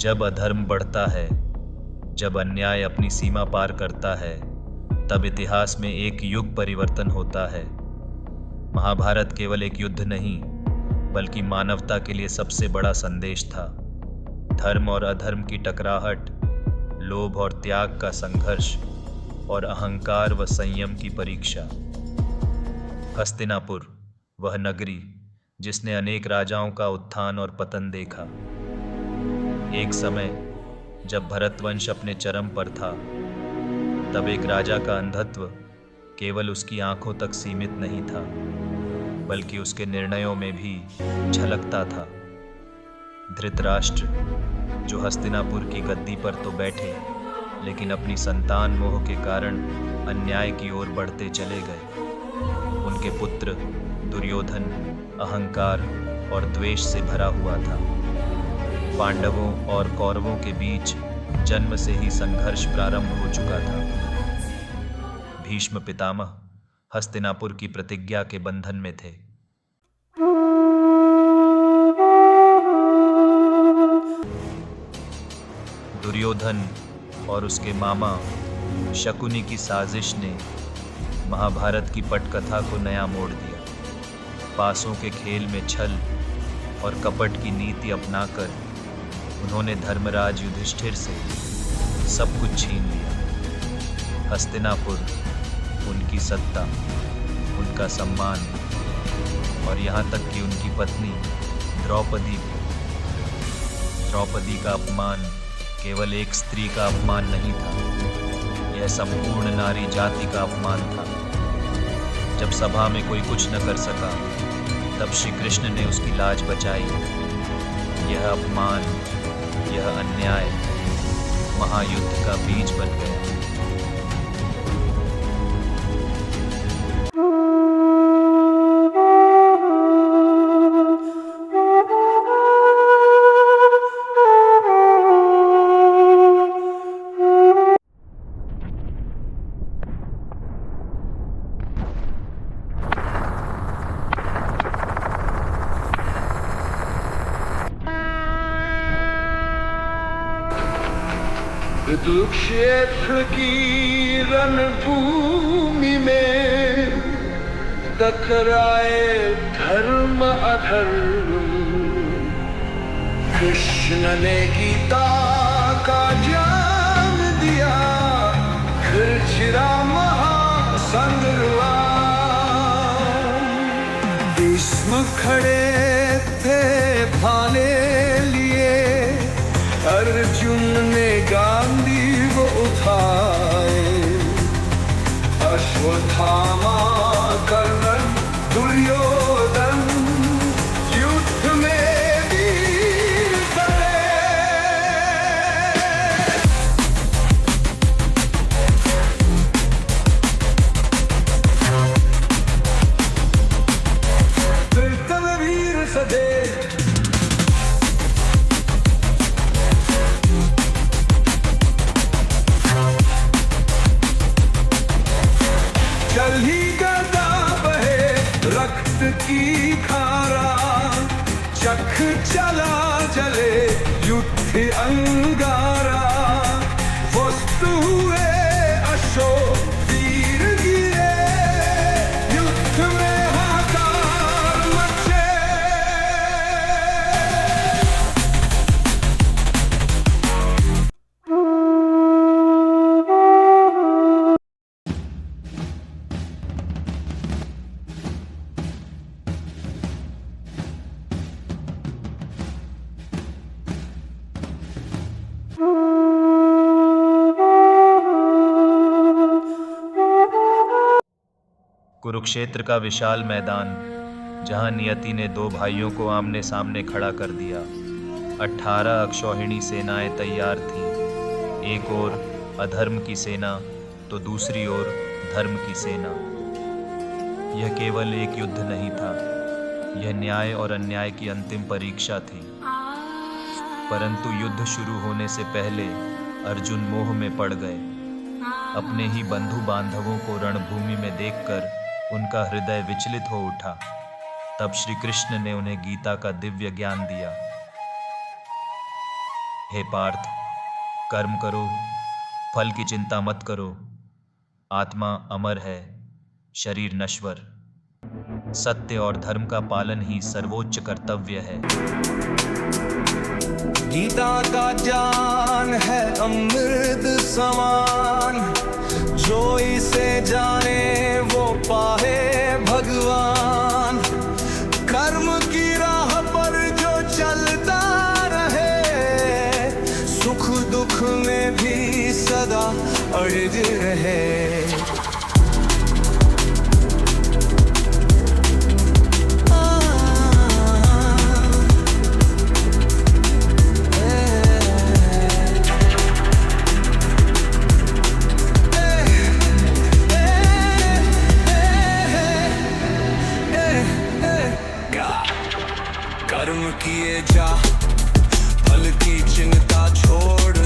जब अधर्म बढ़ता है, जब अन्याय अपनी सीमा पार करता है, तब इतिहास में एक युग परिवर्तन होता है। महाभारत केवल एक युद्ध नहीं, बल्कि मानवता के लिए सबसे बड़ा संदेश था। धर्म और अधर्म की टकराहट, लोभ और त्याग का संघर्ष और अहंकार व संयम की परीक्षा। हस्तिनापुर, वह नगरी जिसने अनेक राजाओं का उत्थान और पतन देखा। एक समय जब भरतवंश अपने चरम पर था, तब एक राजा का अंधत्व केवल उसकी आंखों तक सीमित नहीं था, बल्कि उसके निर्णयों में भी झलकता था। धृतराष्ट्र, जो हस्तिनापुर की गद्दी पर तो बैठे, लेकिन अपनी संतान मोह के कारण अन्याय की ओर बढ़ते चले गए। उनके पुत्र दुर्योधन अहंकार और द्वेष से भरा हुआ था। पांडवों और कौरवों के बीच जन्म से ही संघर्ष प्रारंभ हो चुका था। भीष्म पितामह हस्तिनापुर की प्रतिज्ञा के बंधन में थे। दुर्योधन और उसके मामा शकुनी की साजिश ने महाभारत की पटकथा को नया मोड़ दिया। पासों के खेल में छल और कपट की नीति अपनाकर उन्होंने धर्मराज युधिष्ठिर से सब कुछ छीन लिया। हस्तिनापुर, उनकी सत्ता, उनका सम्मान और यहाँ तक कि उनकी पत्नी द्रौपदी का अपमान केवल एक स्त्री का अपमान नहीं था, यह संपूर्ण नारी जाति का अपमान था। जब सभा में कोई कुछ न कर सका, तब श्री कृष्ण ने उसकी लाज बचाई। यह अपमान, यह अन्याय महायुद्ध का बीज बन गया। कुरुक्षेत्र की रणभूमि में टकराए धर्म अधर्म। कृष्ण ने गीता का ज्ञान दिया, फिर छिड़ा महासंग्राम। भीष्म खड़े थे भाले लिए, अर्जुन ने गांधी वो उठाए। अश्वत्थामा कर्णन दुर्योधन युद्ध में वीर बने। कीर्तन वीर सदे जल ही गदा बहे रक्त की धारा, चख चला जले युद्ध अंगारा। वस्तु हुए अशोक वीर गिरे, युद्ध में हाहाकार मचे। कुरुक्षेत्र का विशाल मैदान, जहां नियति ने दो भाइयों को आमने सामने खड़ा कर दिया। 18 अक्षौहिणी सेनाएं तैयार थीं। एक ओर अधर्म की सेना तो दूसरी ओर धर्म की सेना। यह केवल एक युद्ध नहीं था, यह न्याय और अन्याय की अंतिम परीक्षा थी। परंतु युद्ध शुरू होने से पहले अर्जुन मोह में पड़ गए। अपने ही बंधु बांधवों को रणभूमि में देखकर उनका हृदय विचलित हो उठा। तब श्री कृष्ण ने उन्हें गीता का दिव्य ज्ञान दिया। हे पार्थ, कर्म करो, फल की चिंता मत करो। आत्मा अमर है, शरीर नश्वर। सत्य और धर्म का पालन ही सर्वोच्च कर्तव्य है। गीता का ज्ञान है अमृत समान, जो इसे जाने वो पाए भगवान। कर्म की राह पर जो चलता रहे, सुख दुख में भी सदा अड़िग रहे। कर्म किए जा, फल की चिंता छोड़,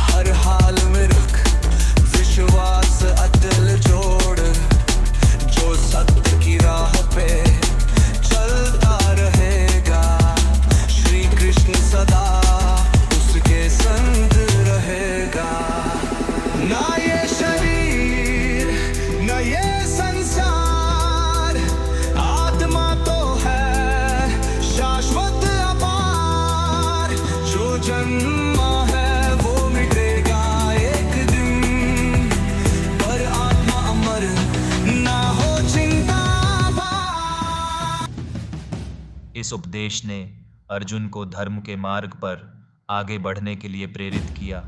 हर हाल में रख विश्वास अटल जोड़। जो सत्य की राह पे चलता रहेगा, श्री कृष्ण सदा उसके संग रहेगा। ना ये शरीर न ये संसार, आत्मा तो है शाश्वत अपार। जो जन्मा है वो मिटेगा एक दिन, पर आत्मा अमर ना हो चिंता भार। इस उपदेश ने अर्जुन को धर्म के मार्ग पर आगे बढ़ने के लिए प्रेरित किया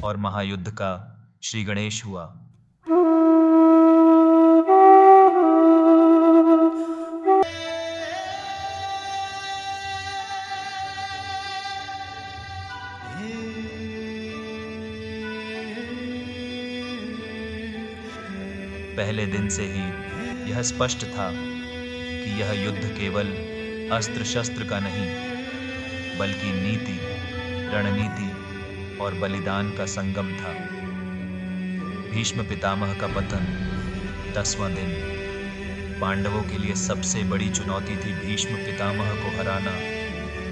और महायुद्ध का श्री गणेश हुआ। पहले दिन से ही यह स्पष्ट था कि यह युद्ध केवल अस्त्र शस्त्र का नहीं, बल्कि नीति, रणनीति और बलिदान का संगम था। भीष्म पितामह का पतन 10वां दिन पांडवों के लिए सबसे बड़ी चुनौती थी। भीष्म पितामह को हराना,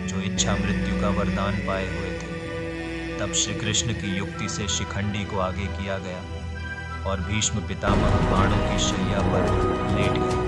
जो इच्छा मृत्यु का वरदान पाए हुए थे। तब श्री कृष्ण की युक्ति से शिखंडी को आगे किया गया और भीष्म पितामह बाणों की शैया पर लेट गए।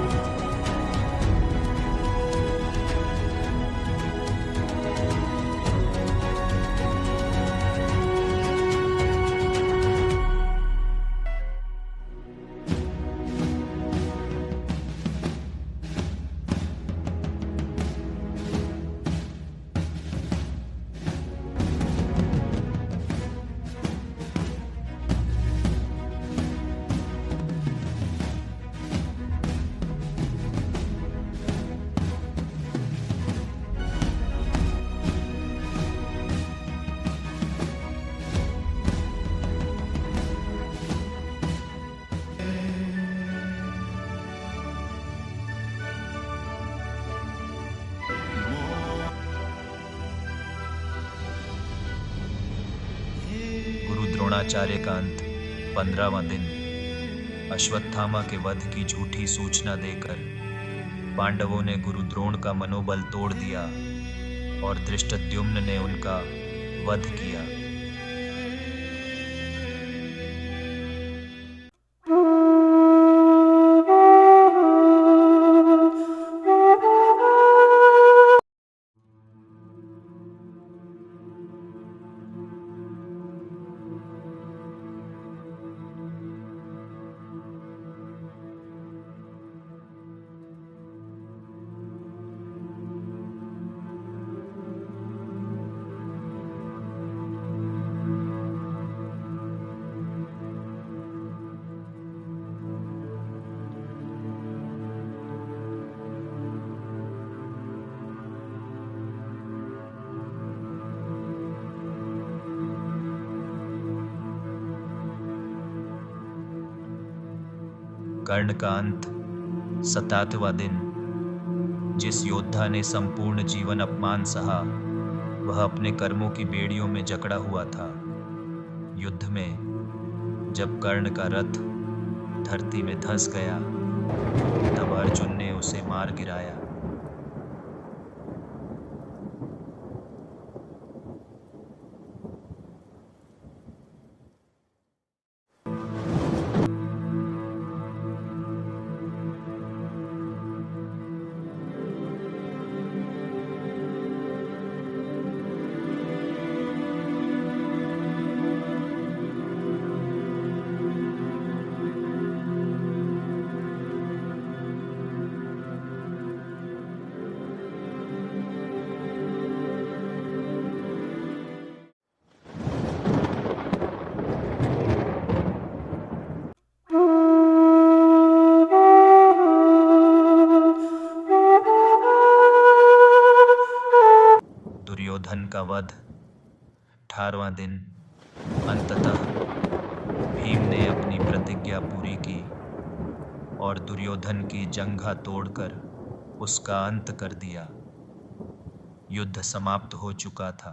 द्रोणाचार्य का अंत 15वां दिन अश्वत्थामा के वध की झूठी सूचना देकर पांडवों ने गुरु द्रोण का मनोबल तोड़ दिया और धृष्टद्युम्न ने उनका वध किया। कर्ण का अंत 7वां दिन। जिस योद्धा ने संपूर्ण जीवन अपमान सहा, वह अपने कर्मों की बेड़ियों में जकड़ा हुआ था। युद्ध में जब कर्ण का रथ धरती में धंस गया, तब अर्जुन ने उसे मार गिराया। दुर्योधन का वध। 18वां दिन। अंततः भीम ने अपनी प्रतिज्ञा पूरी की और दुर्योधन की जंघा तोड़कर उसका अंत कर दिया। युद्ध समाप्त हो चुका था।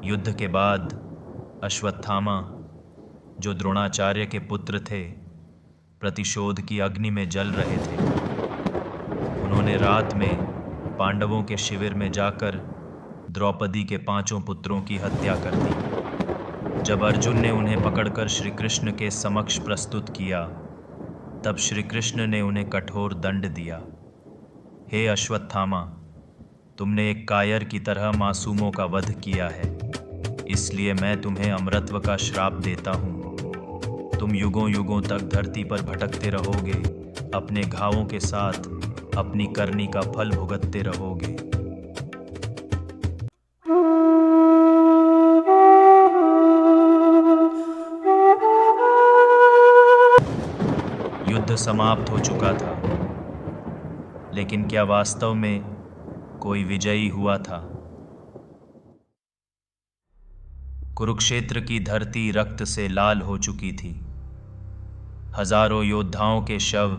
युद्ध के बाद अश्वत्थामा, जो द्रोणाचार्य के पुत्र थे, प्रतिशोध की अग्नि में जल रहे थे। उन्होंने रात में पांडवों के शिविर में जाकर द्रौपदी के 5 पुत्रों की हत्या कर दी। जब अर्जुन ने उन्हें पकड़कर श्री कृष्ण के समक्ष प्रस्तुत किया, तब श्री कृष्ण ने उन्हें कठोर दंड दिया। हे अश्वत्थामा, तुमने एक कायर की तरह मासूमों का वध किया है, इसलिए मैं तुम्हें अमरत्व का श्राप देता हूँ। तुम युगों युगों तक धरती पर भटकते रहोगे, अपने घावों के साथ अपनी करनी का फल भुगतते रहोगे। युद्ध समाप्त हो चुका था, लेकिन क्या वास्तव में कोई विजयी हुआ था? कुरुक्षेत्र की धरती रक्त से लाल हो चुकी थी। हजारों योद्धाओं के शव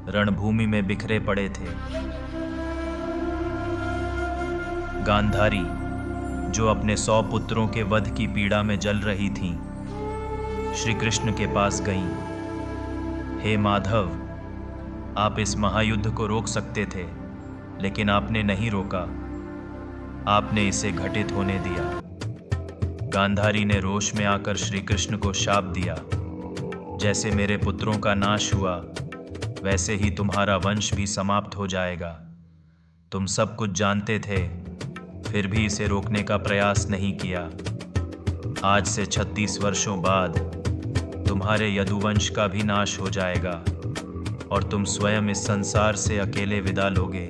रणभूमि में बिखरे पड़े थे। गांधारी, जो अपने 100 पुत्रों के वध की पीड़ा में जल रही थीं, श्री कृष्ण के पास गईं। हे माधव, आप इस महायुद्ध को रोक सकते थे, लेकिन आपने नहीं रोका। आपने इसे घटित होने दिया। गांधारी ने रोष में आकर श्री कृष्ण को शाप दिया, जैसे मेरे पुत्रों का नाश हुआ, वैसे ही तुम्हारा वंश भी समाप्त हो जाएगा। तुम सब कुछ जानते थे, फिर भी इसे रोकने का प्रयास नहीं किया। आज से 36 वर्षों बाद तुम्हारे यदुवंश का भी नाश हो जाएगा और तुम स्वयं इस संसार से अकेले विदा लोगे।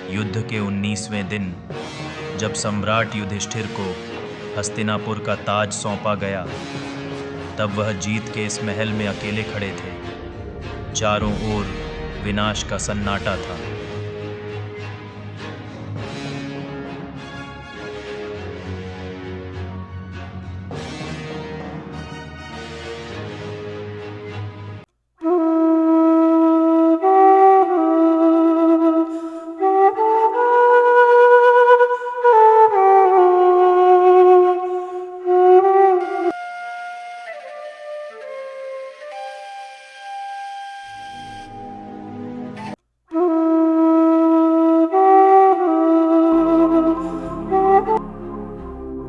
युद्ध के 19वें दिन, जब सम्राट युधिष्ठिर को हस्तिनापुर का ताज सौंपा गया, तब वह जीत के इस महल में अकेले खड़े थे। चारों ओर विनाश का सन्नाटा था।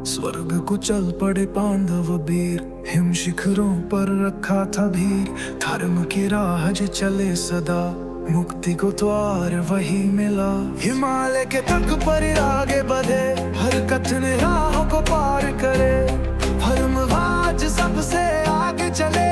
स्वर्ग को चल पड़े पांडव वीर, हिम शिखरों पर रखा था भीर। धर्म की राह जो चले सदा, मुक्ति को द्वार वही मिला। हिमालय के तट पर आगे बढ़े, हर कठिन राह को पार करे। धर्मराज सबसे आगे चले,